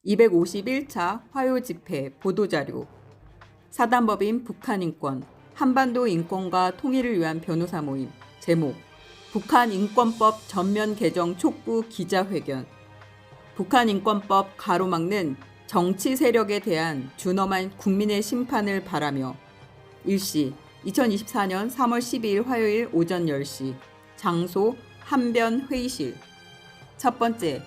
251차 화요집회 보도자료 사단법인 북한인권 한반도 인권과 통일을 위한 변호사 모임 제목 북한인권법 전면 개정 촉구 기자회견 북한인권법 가로막는 정치 세력에 대한 준엄한 국민의 심판을 바라며 일시 2024년 3월 12일 화요일 오전 10시 장소 한변 회의실 첫 번째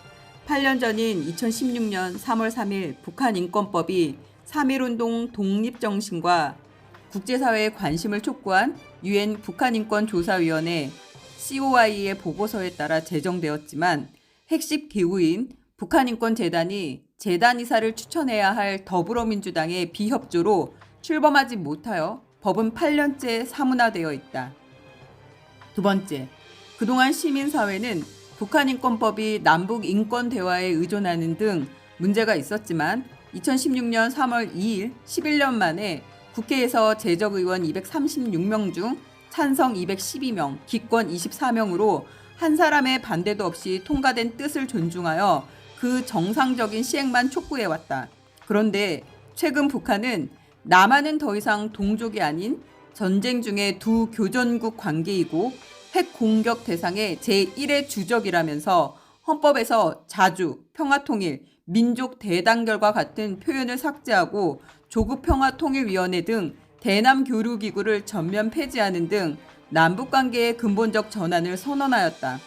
8년 전인 2016년 3월 3일 북한인권법이 3.1운동 독립정신과 국제사회의 관심을 촉구한 UN 북한인권조사위원회 COI의 보고서에 따라 제정되었지만 핵심 기구인 북한인권재단이 재단이사를 추천해야 할 더불어민주당의 비협조로 출범하지 못하여 법은 8년째 사문화되어 있다. 두 번째, 그동안 시민사회는 북한인권법이 남북인권대화에 의존하는 등 문제가 있었지만 2016년 3월 2일 11년 만에 국회에서 재적의원 236명 중 찬성 212명, 기권 24명으로 한 사람의 반대도 없이 통과된 뜻을 존중하여 그 정상적인 시행만 촉구해왔다. 그런데 최근 북한은 남한은 더 이상 동족이 아닌 전쟁 중의 두 교전국 관계이고 핵 공격 대상의 제1의 주적이라면서 헌법에서 자주, 평화통일, 민족 대단결과 같은 표현을 삭제하고 조국평화통일위원회 등 대남교류기구를 전면 폐지하는 등 남북관계의 근본적 전환을 선언하였다.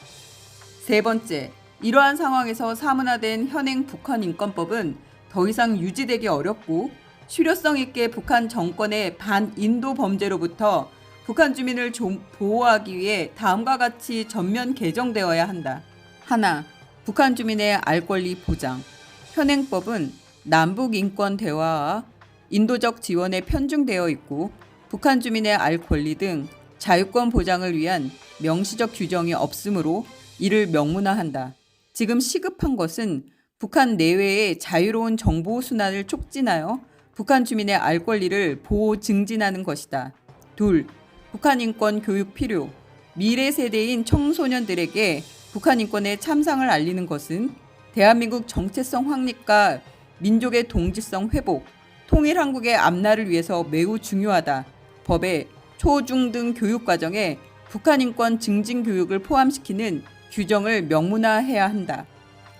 세 번째, 이러한 상황에서 사문화된 현행 북한인권법은 더 이상 유지되기 어렵고 실효성 있게 북한 정권의 반인도 범죄로부터 북한 주민을 보호하기 위해 다음과 같이 전면 개정되어야 한다. 하나, 북한 주민의 알 권리 보장. 현행법은 남북 인권 대화와 인도적 지원에 편중되어 있고 북한 주민의 알 권리 등 자유권 보장을 위한 명시적 규정이 없으므로 이를 명문화한다. 지금 시급한 것은 북한 내외의 자유로운 정보 순환을 촉진하여 북한 주민의 알 권리를 보호 증진하는 것이다. 둘, 북한 인권 교육 필요. 미래 세대인 청소년들에게 북한 인권의 참상을 알리는 것은 대한민국 정체성 확립과 민족의 동지성 회복, 통일 한국의 앞날을 위해서 매우 중요하다. 법에 초, 중 등 교육 과정에 북한 인권 증진 교육을 포함시키는 규정을 명문화해야 한다.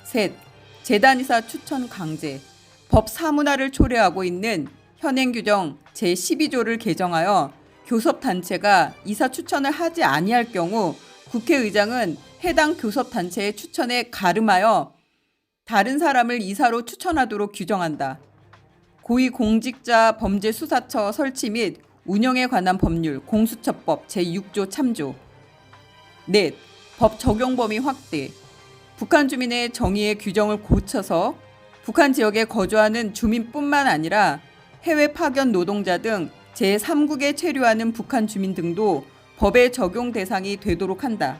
셋, 재단이사 추천 강제. 법 사문화를 초래하고 있는 현행 규정 제12조를 개정하여 교섭단체가 이사 추천을 하지 아니할 경우 국회의장은 해당 교섭단체의 추천에 가름하여 다른 사람을 이사로 추천하도록 규정한다. 고위공직자 범죄수사처 설치 및 운영에 관한 법률 공수처법 제6조 참조. 넷, 법 적용 범위 확대. 북한 주민의 정의의 규정을 고쳐서 북한 지역에 거주하는 주민뿐만 아니라 해외 파견 노동자 등 제3국에 체류하는 북한 주민 등도 법의 적용 대상이 되도록 한다.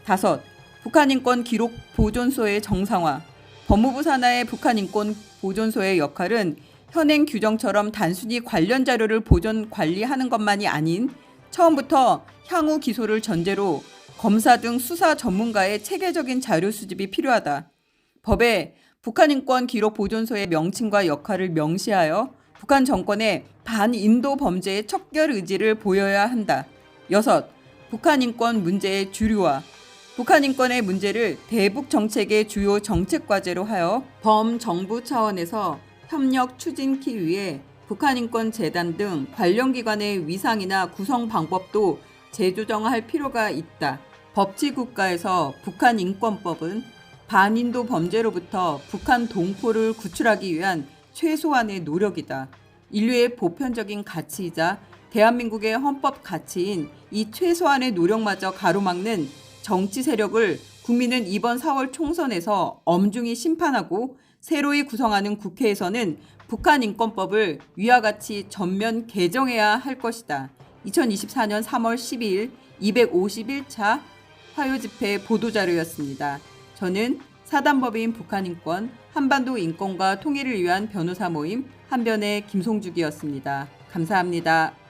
다섯, 북한인권 기록 보존소의 정상화. 법무부 산하의 북한인권 보존소의 역할은 현행 규정처럼 단순히 관련 자료를 보존 관리하는 것만이 아닌 처음부터 향후 기소를 전제로 검사 등 수사 전문가의 체계적인 자료 수집이 필요하다. 법에 북한인권 기록 보존소의 명칭과 역할을 명시하여 북한 정권의 반인도 범죄의 척결 의지를 보여야 한다. 여섯, 북한인권 문제의 주류화. 북한인권의 문제를 대북 정책의 주요 정책 과제로 하여 범정부 차원에서 협력 추진키 위해 북한인권재단 등 관련 기관의 위상이나 구성 방법도 재조정할 필요가 있다. 법치국가에서 북한인권법은 반인도 범죄로부터 북한 동포를 구출하기 위한 최소한의 노력이다. 인류의 보편적인 가치이자 대한민국의 헌법 가치인 이 최소한의 노력마저 가로막는 정치 세력을 국민은 이번 4월 총선에서 엄중히 심판하고 새로이 구성하는 국회에서는 북한인권법을 위와 같이 전면 개정해야 할 것이다. 2024년 3월 12일 251차 화요집회 보도자료였습니다. 저는 사단법인 북한인권 한반도 인권과 통일을 위한 변호사 모임 한변의 김송죽이었습니다. 감사합니다.